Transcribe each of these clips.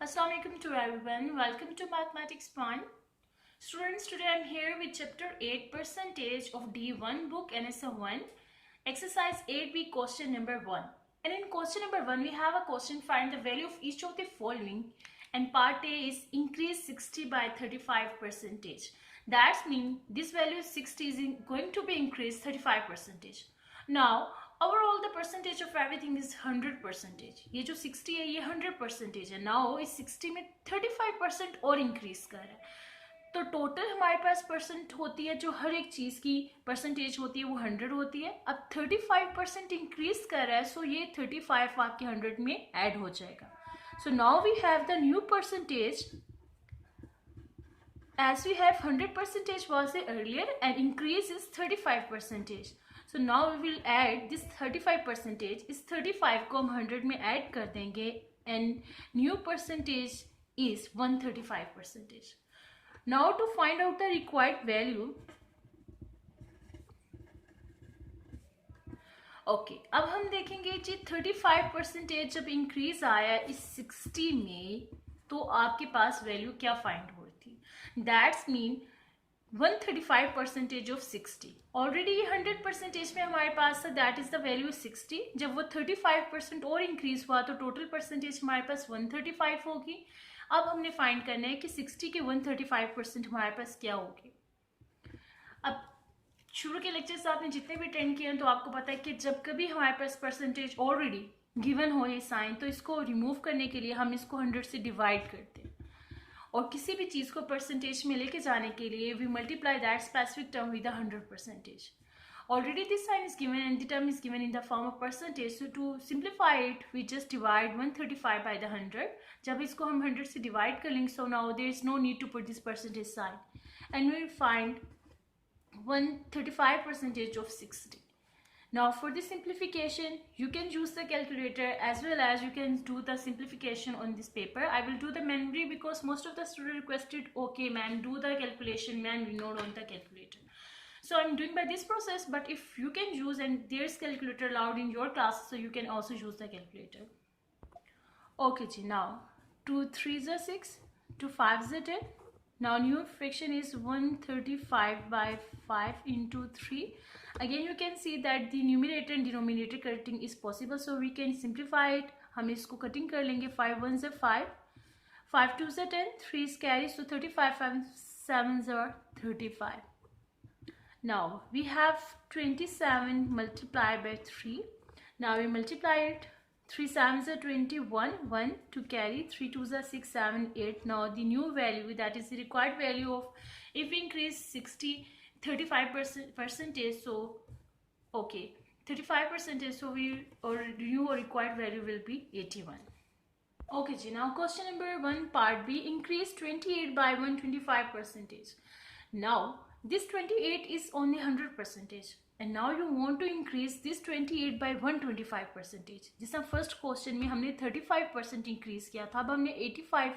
Assalamu alaikum to everyone. Welcome to Mathematics 1. Students, today I'm here with chapter 8 percentage of D1 book NSA 1, exercise 8B question number 1. And in question number 1 we have a question: find the value of each of the following, and part A is increase 60 by 35 percentage. That means this value 60 is going to be increased 35 percentage. Now overall the percentage of everything is 100 percentage. ये जो 60 है ये 100 percentage है. Now इस 60 में 35% और increase कर रहा है, तो टोटल हमारे पास परसेंट होती है जो हर एक चीज़ की परसेंटेज होती है वो 100 होती है. अब 35% इंक्रीज कर रहा है, सो ये 35 आपके 100 में ऐड हो जाएगा. So now we have the new percentage as we have 100% was the earlier and increase is 35%. So now we will add this 35%. इस 35 को हम 100 में ऐड कर देंगे and new percentage is 135%. Now to find out the required value. Okay अब हम देखेंगे जी 35% जब इंक्रीज आया इस 60 में, तो आपके पास वैल्यू क्या फाइंड हुई थी. That's mean 135% of 60. ऑलरेडी ये 100% में हमारे पास था, दैट इज द वैल्यू 60. जब वो 35% और इंक्रीज हुआ तो टोटल परसेंटेज हमारे पास 135 होगी. अब हमने फाइंड करना है कि 60 के 135% हमारे पास क्या होगी. अब शुरू के लेक्चर्स आपने जितने भी अटेंड किए हैं तो आपको पता है कि जब कभी हमारे पास परसेंटेज ऑलरेडी गिवन हो ये साइन, तो इसको रिमूव करने के लिए हम इसको 100 से डिवाइड करते हैं, और किसी भी चीज़ को परसेंटेज में लेके जाने के लिए we multiply that specific term with 100%. Already this sign is given and the term is given in the form of percentage. So to simplify it, we just divide 135 by the 100. जब इसको हम 100 से divide कर लेंगे, so now there is no need to put this percentage sign, and we will find 135% of 60. Now for the simplification, you can use the calculator as well as you can do the simplification on this paper. I will do the manually because most of the students requested, okay ma'am, do the calculation manually, not on the calculator. So I'm doing by this process, but if you can use, and there's calculator allowed in your class, so you can also use the calculator. Okay ji, now 2 3s are 6, 2 5s are 10. Now new fraction is 135 by 5 into 3. Again you can see that the numerator and denominator cutting is possible, so we can simplify it. हम इसको cutting कर लेंगे. 5 1s are 5, 5 2s are 10, 3 is carry, so 35 5 7s are 35. Now we have 27 multiplied by 3. Now we multiply it. 3 7s are 21, 1 to carry, 3 2s are 6 7 8. Now the new value, that is the required value of, if we increase 60 35%, so okay 35%, so we or new required value will be 81. Okay ji, now question number 1 part B, increase 28 by 125%. Now this 28 is only 100%, and now you want to increase this 28 by 125%. जिसमें first question में हमने 35% increase किया था, अब हमने 85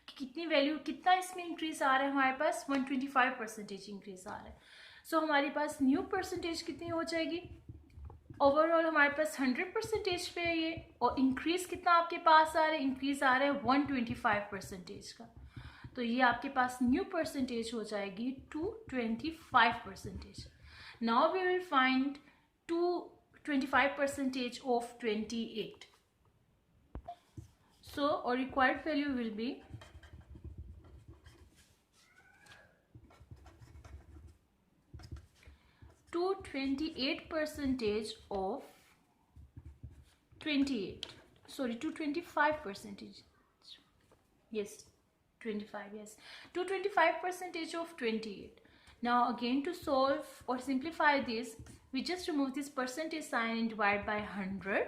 की कितनी value, कितना इसमें इंक्रीज आ रहा है हमारे पास, 125% इंक्रीज आ रहा है. सो हमारे पास न्यू परसेंटेज कितनी हो जाएगी. ओवरऑल हमारे पास 100% पे ये, और इंक्रीज कितना आपके पास आ रहा है, इंक्रीज आ रहा है 125% का. तो ये आपके पास न्यू परसेंटेज हो जाएगी 225%. Now we will find 225% of 28. So our required value will be 228% of 28. Sorry, 225%. Yes. 25, yes, 225% of 28. Now again to solve or simplify this, we just remove this percentage sign and divide by 100,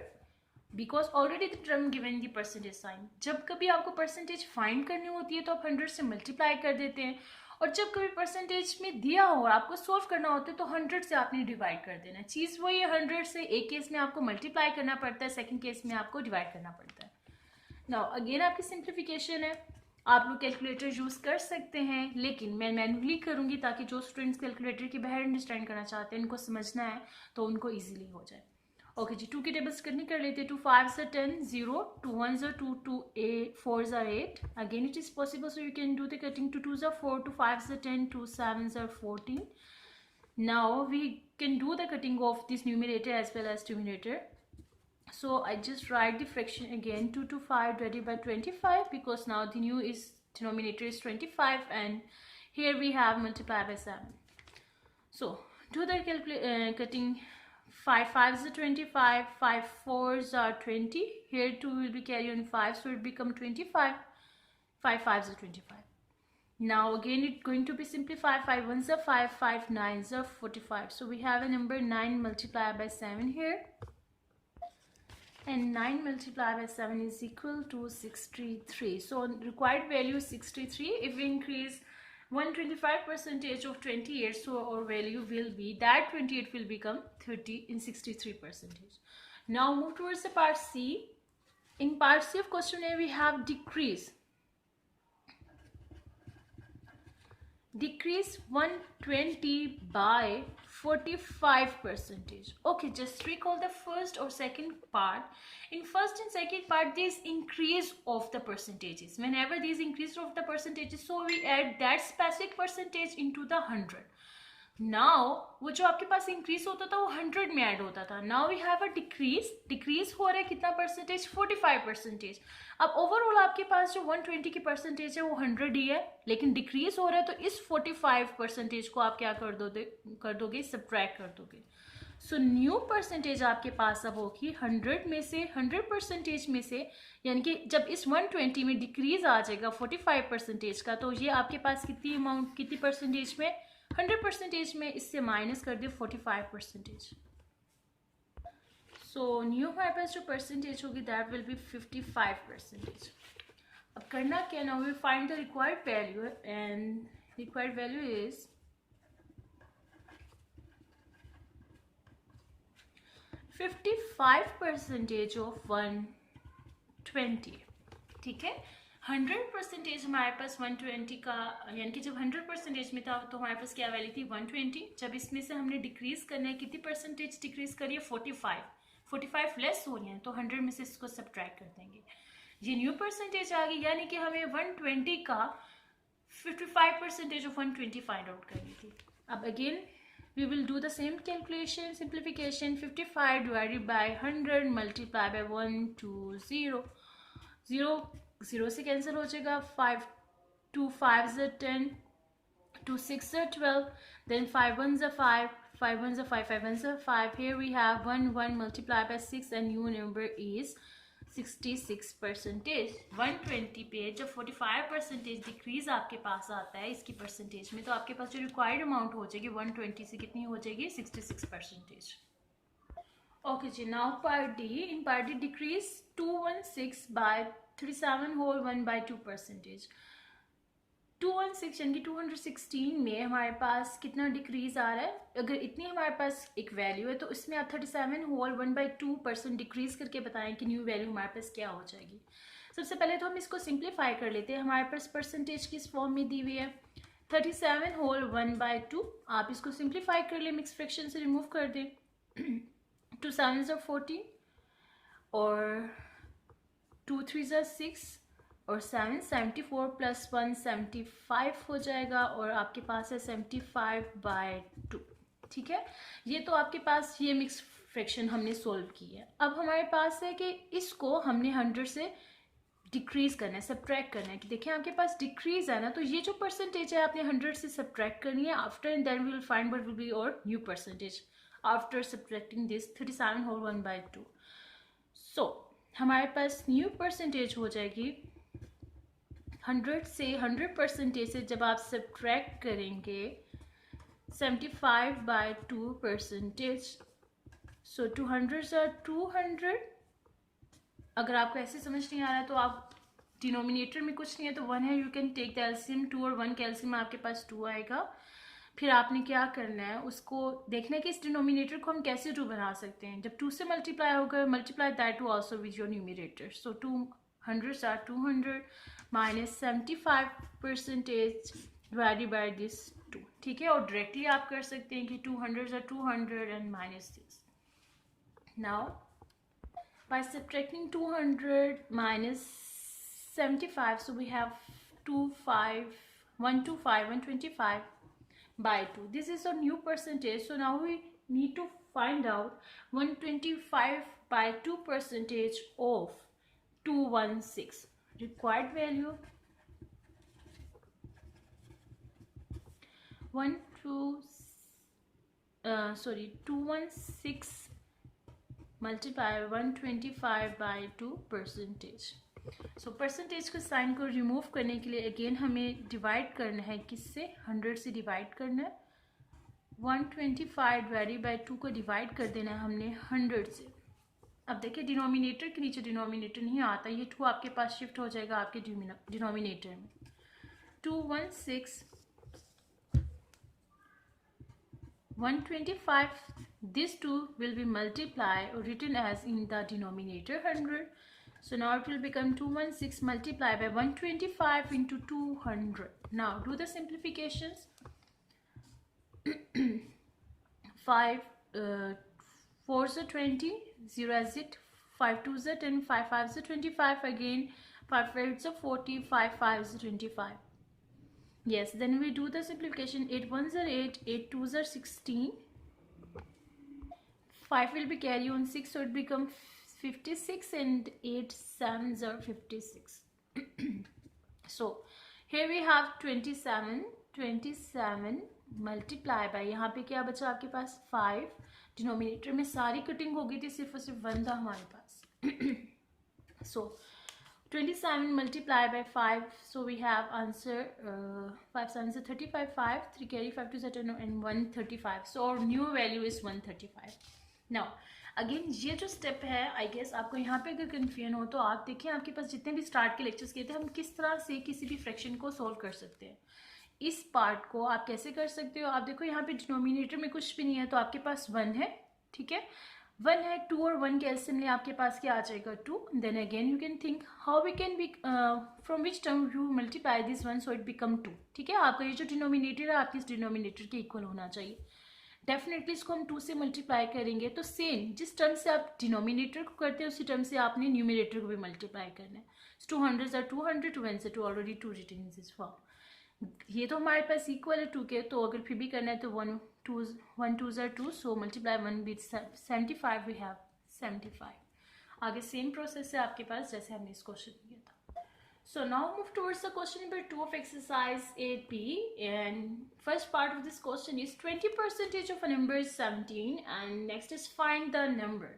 because already the term given the percentage sign. जब कभी आपको percentage find करनी होती है तो आप 100 से multiply कर देते हैं, और जब कभी परसेंटेज में दिया हो और आपको सोल्व करना होता है तो 100 से आपने डिवाइड कर देना. चीज़ वही है, 100 से एक केस में आपको मल्टीप्लाई करना पड़ता है, सेकेंड केस में आपको डिवाइड करना पड़ता है. नाउ अगेन आपकी सिंप्लीफिकेशन है, आप लोग कैलकुलेटर यूज़ कर सकते हैं, लेकिन मैं मैनुअली करूँगी ताकि जो स्टूडेंट्स कैलकुलेटर के बाहर अंडरस्टैंड करना चाहते हैं, इनको समझना है तो उनको इजीली हो जाए. ओके जी, 2 की टेबल्स करनी कर लेते हैं. 2 5s are 10, 0, 2 1s are 2, 2 4s are 8. Again it is possible, so you can do the cutting. 2 2s are 4, 2 5s are 10, 2 7s are 14. Now we can do the cutting of this numerator as well as denominator. So I just write the fraction again. 2 to 5 divided by 25, because now the new is denominator is 25 and here we have multiply by 7. So do the cutting. 5 5s are 25, 5 4s are 20. Here 2 will be carry on 5, so it become 25. 5 5s are 25. Now again it's going to be simplified. 5 1s are 5, 5 9s are 45. So we have a number 9 multiplied by 7 here. And 9 multiplied by 7 is equal to 63. So required value is 63. If we increase 125% of 28, so our value will be that 28 will become 30 in 63%. Now move towards the part C. In part C of question A, we have decrease. Decrease 120 by 45%. Okay, just recall the first or second part. In first and second part, this increase of the percentages. Whenever these increase of the percentages, so we add that specific percentage into the 100. Now वो जो आपके पास increase होता था वो 100 में add होता था. Now we have a decrease हो रहा है कितना परसेंटेज? 45%. अब ओवरऑल आपके पास जो 120 की परसेंटेज है वो 100 ही है, लेकिन डिक्रीज हो रहा है तो इस 45% को आप क्या कर दोगे सब्ट्रैक्ट कर दोगे. सो न्यू परसेंटेज आपके पास अब होगी 100 में से 100% में से, यानी कि जब इस 120 में डिक्रीज आ जाएगा 45% का, तो ये आपके पास कितनी अमाउंट कितनी परसेंटेज में 100% में इससे माइनस कर दे 45%. सो न्यू हमारे पास जो परसेंटेज होगी दैट विल बी 55%. अब करना क्या, now we find the required value and required value is 55% of 120. ठीक है, 100% हमारे पास 120 का, यानी कि जब 100% में था तो हमारे पास क्या वैल्यू थी 120. जब इसमें से हमने डिक्रीज करना है, कितनी परसेंटेज डिक्रीज करिए 45 लेस हो रही है, तो 100 में से इसको सब्ट्रैक्ट कर देंगे. ये न्यू परसेंटेज आ गई, यानी कि हमें 120 का 55% ऑफ 120 फाइंड आउट करनी थी. अब again we will do the same calculation, simplification. 55 divided by 100 multiply by 1 to 0. 0 से कैंसिल हो जाएगा. 5 2 5s are 10, 2 6s are 12, then 5 1s are 5, 5 1s are 5, 5 1s are 5. Here we have 1 multiplied by 6 and new number is 66%. 120 पे जब 45% decrease आपके पास आता है इसकी percentage में, तो आपके पास जो रिक्वायर्ड अमाउंट हो जाएगी 120 से कितनी हो जाएगी 66%. ओके जी, now part D. In part D decrease 216 by 37 whole 1 by 2%. 216 यानी कि 216 में हमारे पास कितना डिक्रीज आ रहा है. अगर इतनी हमारे पास एक वैल्यू है तो इसमें आप 37 होल 1 by 2% डिक्रीज करके बताएं कि न्यू वैल्यू हमारे पास क्या हो जाएगी. सबसे पहले तो हम इसको सिंप्लीफाई कर लेते हैं. हमारे पास परसेंटेज किस फॉर्म में दी हुई है 37 होल 1 by 2. आप इसको सिंप्लीफाई कर ले, मिक्स फ्रैक्शन से रिमूव कर दें. 2 7s are 14 और 2 3s are 6 और 7 74 प्लस 1 75 हो जाएगा और आपके पास है 75 बाय 2. ठीक है, ये तो आपके पास ये मिक्स फ्रैक्शन हमने सोल्व की है. अब हमारे पास है कि इसको हमने 100 से डिक्रीज करना है, सब्ट्रैक्ट करना है. कि देखें आपके पास डिक्रीज है ना, तो ये जो परसेंटेज है आपने 100 से सब्ट्रैक्ट करनी है. After and then we will find what will be our new percentage after subtracting this 37 whole 1 by 2. So हमारे पास न्यू परसेंटेज हो जाएगी 100 से 100% से जब आप सब्ट्रैक्ट करेंगे 75 by 2%. So 200s are 200. अगर आपको ऐसे समझ नहीं आ रहा है तो आप डिनोमिनेटर में कुछ नहीं है तो 1 है, you can take the LCM. 2 और 1 कैल्सियम आपके पास 2 आएगा. फिर आपने क्या करना है, उसको देखना है कि इस डिनोमिनेटर को हम कैसे 2 बना सकते हैं. जब 2 से मल्टीप्लाई होगा, multiply that two also with your numerator. So 200s are 200 minus 75% divided by this 2. ठीक है, और डायरेक्टली आप कर सकते हैं कि 200s are 200 and minus this. Now by subtracting 200 minus 75, so we have 125 by 2. This is a new percentage, so now we need to find out 125 by 2 percentage of 216. Required value 216 multiply 125 by 2 percentage. So percentage के sign को remove करने के लिए again हमें divide करना है, किससे? 100 से डिवाइड करना है. 125 डिवाइडेड बाय 2 को डिवाइड कर देना है हमने 100 से. अब देखिए डिनोमिनेटर के नीचे डिनोमिनेटर नहीं आता, ये 2 आपके पास शिफ्ट हो जाएगा आपके डिनोमिनेटर में. 216 125, this 2 will be multiplied or written as in the denominator 100. So now it will become 216 multiplied by 125 into 200. Now do the simplifications. 5 4s are 20, 0 as it, 5 2s are 10, 5 5s are 25 again, 5 8s are 40, 5 5s are 25. Yes, then we do the simplification. 8 1s are 8, 8 2s are 16, 5 will be carry on 6, so it becomes 56 and 8 7s are 56. So here we have 27 multiply by, यहाँ पे क्या बचा आपके पास? 5. Denominator में सारी cutting हो गई थी, सिर्फ और सिर्फ 1 था हमारे पास. So 27 multiply by 5, so we have answer 5 7 is 35, 5 3 carry 5 2 10 and 135. So our new value is 135. Now again ये जो स्टेप है, आई गेस आपको यहाँ पे अगर कन्फ्यूजन हो तो आप देखें आपके पास जितने भी स्टार्ट के लेक्चर्स किए थे, हम किस तरह से किसी भी फ्रैक्शन को सॉल्व कर सकते हैं. इस पार्ट को आप कैसे कर सकते हो? आप देखो यहाँ पे डिनोमिनेटर में कुछ भी नहीं है, तो आपके पास 1 है, ठीक है. 1 है, 2 और 1 के एलसीएम लिए आपके पास क्या आ जाएगा? 2. Then again you can think how we can be from which term you multiply this 1 so it become 2. ठीक है, आपका ये जो डिनोमिनेटर है आपके इस डिनोमिनेटर के इक्वल होना चाहिए. डेफिनेटली इसको हम 2 से मल्टीप्लाई करेंगे, तो सेम जिस टर्म से आप डिनोमिनेटर को करते हैं उसी टर्म से आपने न्यूमिनेटर को भी मल्टीप्लाई करना है. 200 are 200, 2 1 2 already 2 written in this form. ये तो हमारे पास इक्वल है 2 के, तो अगर फिर भी करना है तो 1 2s are 2, so multiply 1 with 75 we have 75. आगे सेम प्रोसेस है आपके पास जैसे हमने इस क्वेश्चन में किया था. So now move towards the question number 2 of exercise 8b, and first part of this question is 20% of a number is 17 and next is find the number.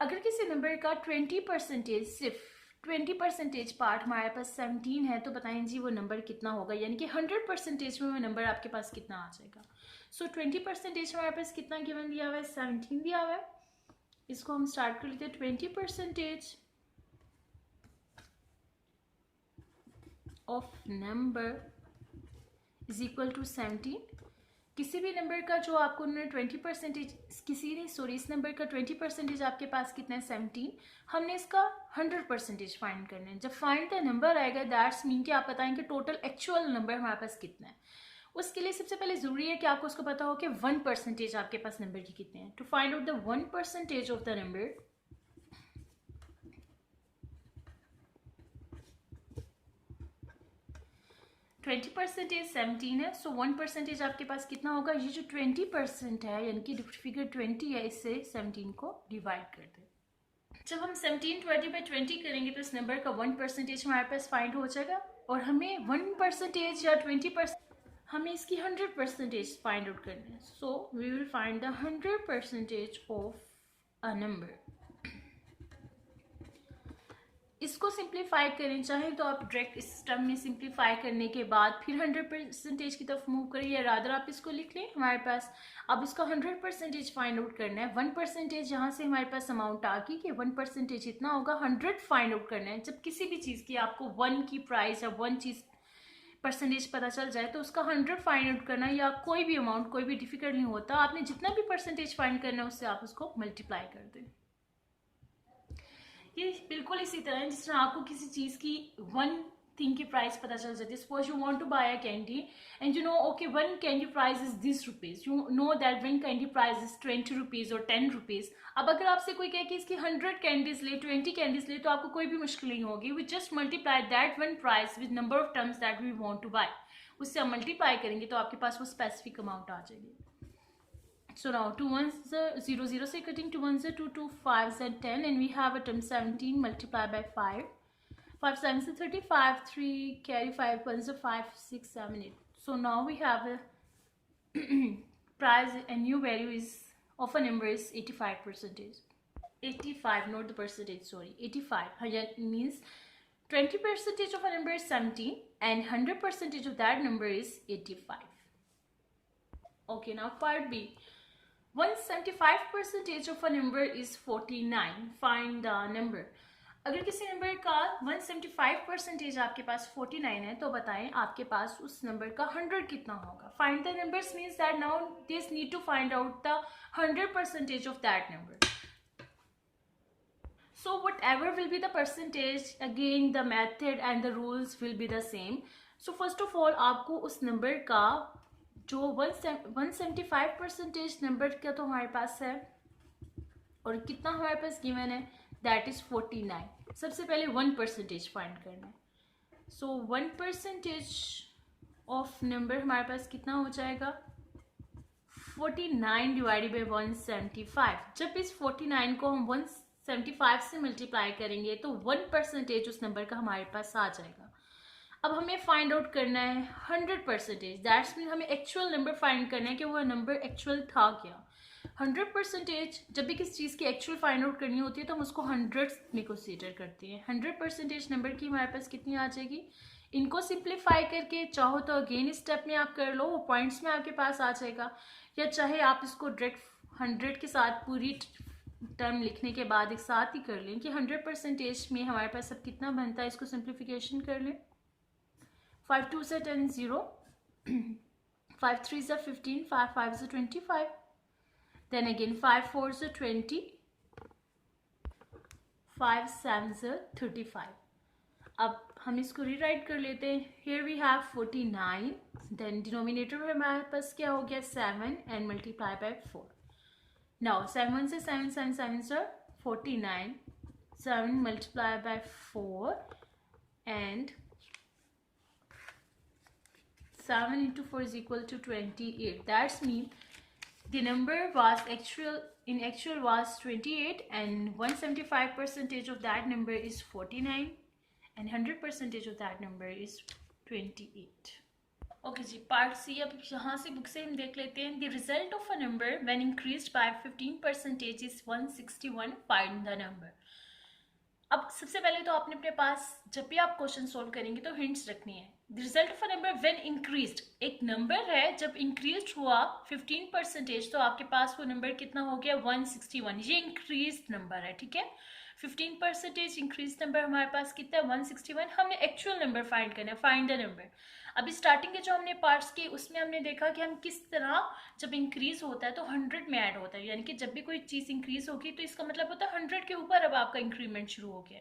अगर किसी नंबर का 20% सिर्फ 20% पार्ट हमारे पास 17 है, तो बताएं जी वो नंबर कितना होगा, यानी कि 100% में वो नंबर आपके पास कितना आ जाएगा. सो 20% हमारे पास कितना गिवन दिया हुआ है? 17 दिया हुआ है. इसको हम स्टार्ट कर लेते हैं. 20% of number is equal to 17. किसी भी नंबर का जो आपको उन्होंने 20% इस नंबर का 20% आपके पास कितना है? 17. हमने इसका 100% फाइंड करना है. जब फाइंड द नंबर आएगा दैट्स मीन कि आप बताएंगे टोटल एक्चुअल नंबर हमारे पास कितना है. उसके लिए सबसे पहले ज़रूरी है कि आपको उसको पता हो कि 1% आपके पास नंबर की कितने हैं. To find out the 1% of the number, 20% 17 है, सो 1% आपके पास कितना होगा? ये जो 20% है यानी कि फिगर 20 है, इससे 17 को डिवाइड कर दें. जब हम 17 20 by 20 करेंगे तो इस नंबर का 1% हमारे पास फाइंड हो जाएगा, और हमें 1% या 20% हमें इसकी 100% फाइंड आउट करना है. So we will find the 100% of a number. इसको सिंप्लीफाई करें चाहे तो आप डायरेक्ट इस टर्म में सिंप्लीफाई करने के बाद फिर 100% की तरफ मूव करें, या रादर आप इसको लिख लें. हमारे पास अब इसका 100% फाइंड आउट करना है. 1% यहाँ से हमारे पास अमाउंट आ गई कि 1% इतना होगा. 100 फाइंड आउट करना है. जब किसी भी चीज़ की आपको 1 की प्राइस या 1 चीज़ परसेंटेज पता चल जाए तो उसका 100 फाइंड आउट करना या कोई भी अमाउंट कोई भी डिफिकल्ट नहीं होता. आपने जितना भी परसेंटेज फाइंड करना है उससे आप उसको मल्टीप्लाई कर दें. ये बिल्कुल इसी तरह है जिस तरह आपको किसी चीज़ की 1 थिंग की प्राइस पता चल जाती है. Suppose you want to buy a candy and you know okay one candy price is this rupees, you know that one candy price is 20 rupees और 10 रुपीज. अब अगर आपसे कोई कहे कि इसकी 100 कैंडीज ले, 20 कैंडीज ले, तो आपको कोई भी मुश्किल नहीं होगी. We just multiply that one price with number of terms that we want to buy. उससे हम मल्टीप्लाई करेंगे तो आपके पास वो स्पेसिफिक अमाउंट आ जाएगी. So now 2 1s are 0 0, so cutting 2 1s are 2, 2 5s are 10, and we have a term 17 multiplied by 5. 5 7s are 35, 3 carry 5 1s are 5, 6 7 8. So now we have a price, a new value is of a number is 85%. 85, not the percentage, sorry, 85. That means 20% of a number is 17 and 100% of that number is 85. Okay, now part B. 175% of a number is 49. Find the number. अगर किसी number का 175% आपके पास 49 है तो बताएं आपके पास उस number का 100 कितना होगा. Find the numbers means that now this need to find out the 100% of that number. So whatever will be the percentage, again the method and the rules will be the same. So first of all आपको उस number का जो 175% number का तो हमारे पास है और कितना हमारे पास गिवन है, दैट इज 49. सबसे पहले 1% फाइंड करना है. सो 1% ऑफ नंबर हमारे पास कितना हो जाएगा, 49 डिवाइडेड बाई 175. जब इस 49 को हम 175 से मल्टीप्लाई करेंगे तो 1% उस नंबर का हमारे पास आ जाएगा. अब हमें फाइंड आउट करना है 100%. दैट्स मीन हमें एक्चुअल नंबर फाइंड करना है कि वो नंबर एक्चुअल था क्या. 100% जब भी किसी चीज़ की एक्चुअल फाइंड आउट करनी होती है तो हम उसको 100 में कंसीडर करते हैं. 100% नंबर की हमारे पास कितनी आ जाएगी. इनको सिंप्लीफाई करके चाहो तो अगेन स्टेप में आप कर लो, वो पॉइंट्स में आपके पास आ जाएगा, या चाहे आप इसको डायरेक्ट 100 के साथ पूरी टर्म लिखने के बाद एक साथ ही कर लें कि 100% में हमारे पास अब कितना बनता है. इसको सिंप्लीफिकेशन कर लें. 5 2s are 10 0, 5 3s are 15, 5 5s are 25, then again 5 4s are 20, 5 7s are 35. अब हम इसको रीराइट कर लेते हैं. here we have 49, then denominator में हमारे पास क्या हो गया 7 and multiply by 4. now 7 1s are 7, 7 7s are 49, 7 multiplied by 4 and 7 into 4 is equal to 28. That's mean the number was actual was 28 and 175% of that number is 49 and 100% of that number is 28. Okay जी, part C. अब यहाँ से book से हम देख लेते हैं. The result of a number when increased by 15% is 161. Find the number. अब सबसे पहले तो आपने अपने पास जब भी आप क्वेश्चन सोल्व करेंगे तो हिंट्स रखनी है. The result of a number when increased, एक नंबर है जब इंक्रीज्ड हुआ 15% तो आपके पास वो नंबर कितना हो गया 161. ये इंक्रीज्ड नंबर है, ठीक है. 15% इंक्रीज नंबर हमारे पास कितना है 161. हमने एक्चुअल नंबर फाइंड करना है. Find the number. अभी स्टार्टिंग के जो हमने पार्ट्स किए उसमें हमने देखा कि हम किस तरह जब इंक्रीज होता है तो 100 में ऐड होता है, यानी कि जब भी कोई चीज़ इंक्रीज होगी तो इसका मतलब होता है 100 के ऊपर अब आपका इंक्रीमेंट शुरू हो गया.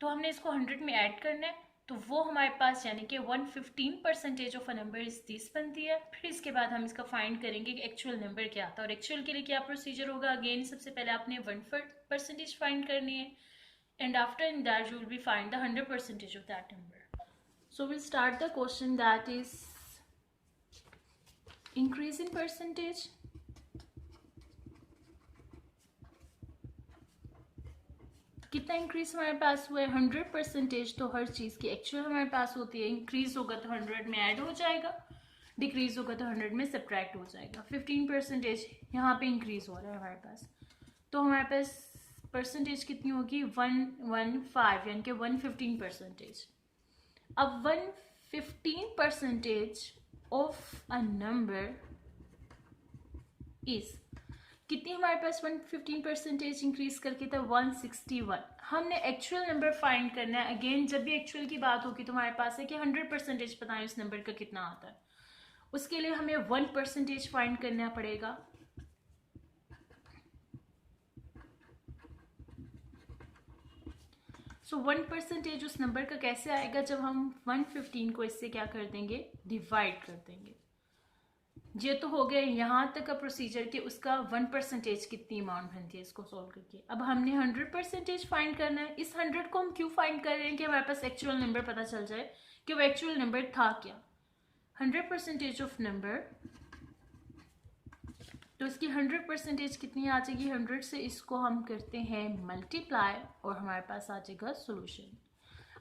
तो हमने इसको 100 में ऐड करना है. तो वो हमारे पास यानी कि 115% of a number is this बनती है. फिर इसके बाद हम इसका फाइंड करेंगे कि एक्चुअल नंबर क्या आता है. और एक्चुअल के लिए क्या प्रोसीजर होगा, अगेन सबसे पहले आपने 1% फाइंड करनी है and after in that you will be find the 100% of that number. So we'll start the question that is increase in percentage. कितना इंक्रीज हमारे पास हुआ है 100%. तो हर चीज़ की एक्चुअल हमारे पास होती है. इंक्रीज होगा तो 100 में ऐड हो जाएगा, डिक्रीज होगा तो 100 में सब्ट्रैक्ट हो जाएगा. 15% यहाँ पे इंक्रीज हो रहा है हमारे पास, तो हमारे पास परसेंटेज कितनी होगी 115 यानी कि 115%. अब 115% ऑफ अ नंबर इज कितनी हमारे पास 115% इंक्रीज करके था 161. हमने एक्चुअल नंबर फाइंड करना है. अगेन जब भी एक्चुअल की बात होगी तो हमारे पास है कि 100% बताएं उस नंबर का कितना आता है. उसके लिए हमें 1% फाइंड करना पड़ेगा. सो 1% उस नंबर का कैसे आएगा, जब हम 115 को इससे क्या कर देंगे, डिवाइड कर देंगे। ये तो हो गया यहाँ तक का प्रोसीजर कि उसका 1% कितनी अमाउंट बनती है इसको सॉल्व करके। अब हमने 100% फाइंड करना है। इस 100 को हम क्यों फाइंड कर रहे हैं कि हमारे पास एक्चुअल नंबर पता चल जाए कि वो एक्चुअल नंबर था क्या। 100% ऑफ नंबर, तो इसकी 100% कितनी आ जाएगी, 100 से इसको हम करते हैं मल्टीप्लाई और हमारे पास आ जाएगा सोल्यूशन।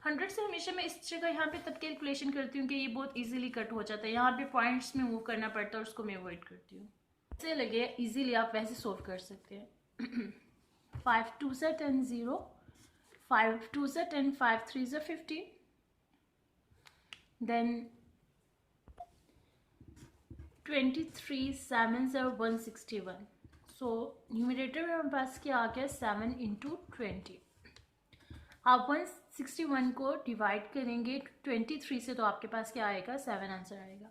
100 से हमेशा मैं इस जगह यहाँ पे तब कैलकुलेशन करती हूँ कि ये बहुत इजीली कट हो जाता है, यहाँ पे पॉइंट्स में मूव करना पड़ता है और उसको मैं अवॉइड करती हूँ। ऐसे लगे इजीली आप वैसे सोल्व कर सकते हैं। 5 2 से 10 0, 5 2 से 10, 5 3 से 50, देन 23 7 से 161। सो न्यूमरेटर में हमारे पास क्या आ गया, 7 × 20। आप 161 को डिवाइड करेंगे 23 से तो आपके पास क्या आएगा, 7 आंसर आएगा।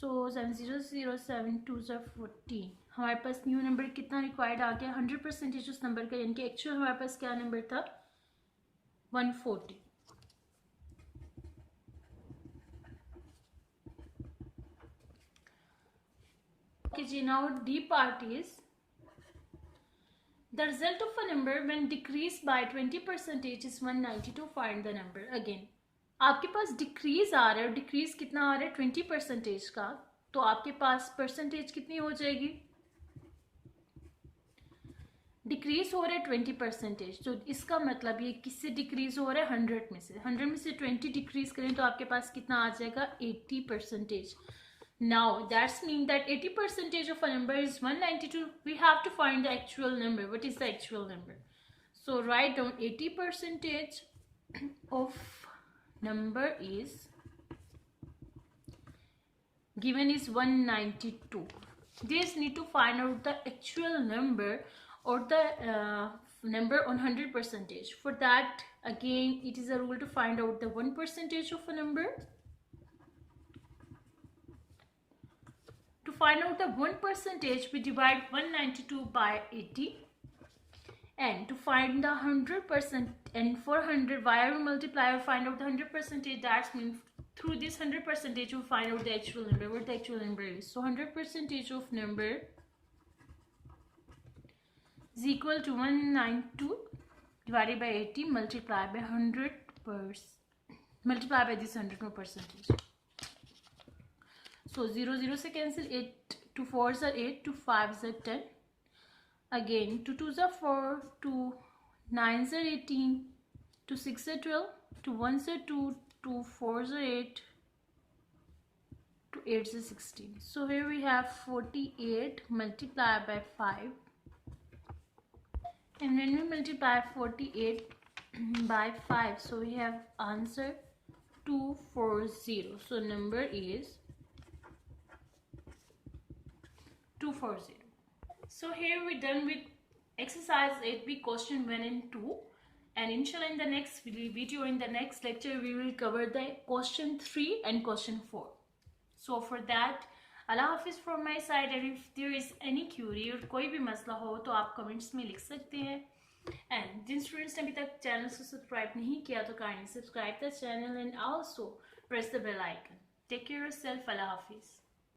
सो 7 0 0 7 2 से 14। हमारे पास न्यू नंबर कितना रिक्वायर्ड आ गया, 100% उस नंबर का, यानी कि एक्चुअल हमारे पास क्या नंबर था, 140। Okay, ji, now D part is the result of a number when decreased by 20% is 192. Find the number. Again, आपके पास डिक्रीज आ रहा है और डिक्रीज कितना आ रहा है, 20% का, तो आपके पास परसेंटेज कितनी हो जाएगी, डिक्रीज हो रहा है 20%, तो इसका मतलब ये किससे डिक्रीज हो रहा है, 100 में से। 100 में से 20 डिक्रीज करें तो आपके पास कितना आ जाएगा, 80%। Now that's mean that 80% of a number is 192. We have to find the actual number. What is the actual number? So write down 80% of number is given is 192. This need to find out the actual number or the number on 100%. For that, again, it is a rule to find out the 1% of a number. To find out the 1%, we divide 192 by 80. And to find the 100%, and for 100, why we multiply or find out the 100%, that means through this 100% we find out the actual number, what the actual number is. So 100% of number is equal to 192 divided by 80 multiplied by 100%, multiplied by this 100%. So 0 0 से cancel, 8 2 4s are 8, 2 5s are 10, again 2 2s are 4, 2 9s are 18, 2 6s are 12, 2 1s are 2, 2 4s are 8, 2 8s are 16. So here we have 48 multiplied by 5, and when we multiply 48 by 5, so we have answer 240. So number is 240. So here we're done with exercise 8B question 1 and 2, and inshallah in the next video, in the next lecture, we will cover the question 3 and question 4. So for that, Allah Hafiz from my side, and if there is any query or कोई भी मसला हो तो आप comments में लिख सकते हैं। And जिन स्टूडेंट्स ने अभी तक चैनल को सब्सक्राइब नहीं किया तो kindly subscribe the channel and also press the bell icon. Take care of yourself. Allah Hafiz.